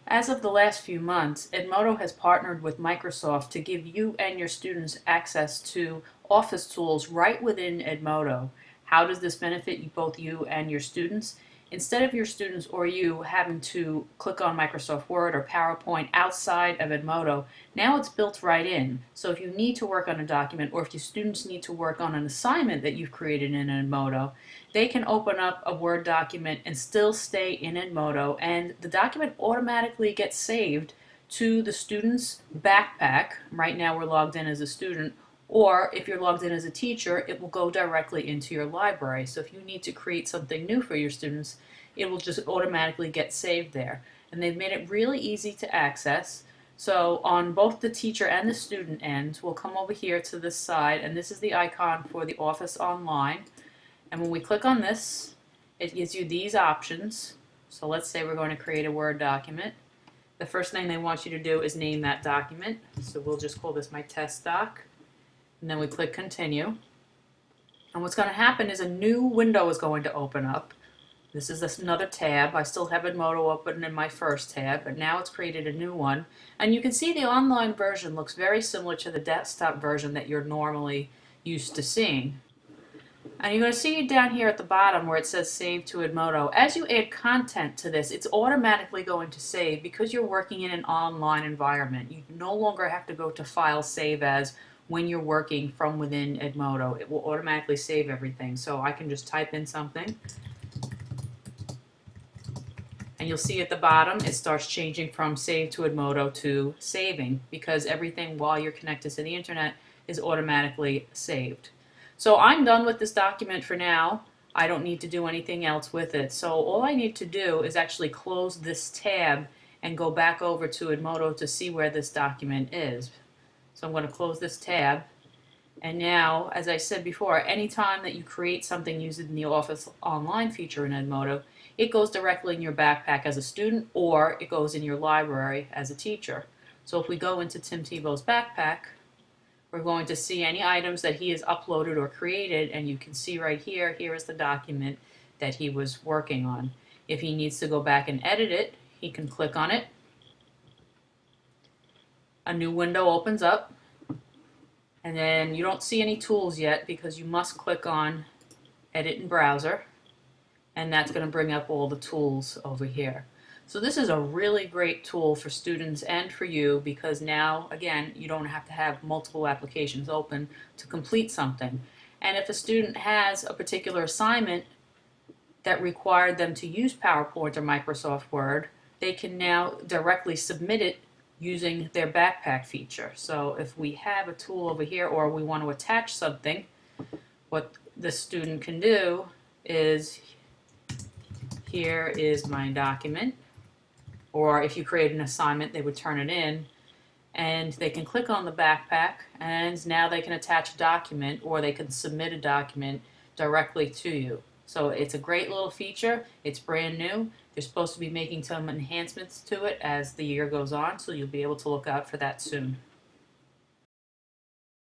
As of the last few months, Edmodo has partnered with Microsoft to give you and your students access to Office tools right within Edmodo. How does this benefit you, both you and your students? Instead of your students or you having to click on Microsoft Word or PowerPoint outside of Edmodo, now it's built right in. So if you need to work on a document or if your students need to work on an assignment that you've created in Edmodo, they can open up a Word document and still stay in Edmodo, and the document automatically gets saved to the student's backpack. Right now we're logged in as a student, or if you're logged in as a teacher, it will go directly into your library. So if you need to create something new for your students, it will just automatically get saved there. And they've made it really easy to access. So on both the teacher and the student end, we'll come over here to this side, and this is the icon for the Office Online. And when we click on this, it gives you these options. So let's say we're going to create a Word document. The first thing they want you to do is name that document. So we'll just call this my test doc. And then we click continue. And what's going to happen is a new window is going to open up. This is another tab. I still have Edmodo open in my first tab, but now it's created a new one. And you can see the online version looks very similar to the desktop version that you're normally used to seeing. And you're going to see down here at the bottom where it says Save to Edmodo. As you add content to this, it's automatically going to save because you're working in an online environment. You no longer have to go to File, Save As when you're working from within Edmodo. It will automatically save everything. So I can just type in something. And you'll see at the bottom it starts changing from Save to Edmodo to Saving, because everything while you're connected to the internet is automatically saved. So I'm done with this document for now. I don't need to do anything else with it. So all I need to do is actually close this tab and go back over to Edmodo to see where this document is. So I'm going to close this tab. And now, as I said before, anytime that you create something using the Office Online feature in Edmodo, it goes directly in your backpack as a student, or it goes in your library as a teacher. So if we go into Tim Tebow's backpack, we're going to see any items that he has uploaded or created, and you can see right here, here is the document that he was working on. If he needs to go back and edit it, he can click on it. A new window opens up, and then you don't see any tools yet because you must click on Edit in Browser, and that's going to bring up all the tools over here. So this is a really great tool for students and for you, because now, again, you don't have to have multiple applications open to complete something. And if a student has a particular assignment that required them to use PowerPoint or Microsoft Word, they can now directly submit it using their backpack feature. So if we have a tool over here, or we want to attach something, what the student can do is, here is my document. Or if you create an assignment, they would turn it in, and they can click on the backpack, and now they can attach a document, or they can submit a document directly to you. So it's a great little feature. It's brand new. They're supposed to be making some enhancements to it as the year goes on, so you'll be able to look out for that soon.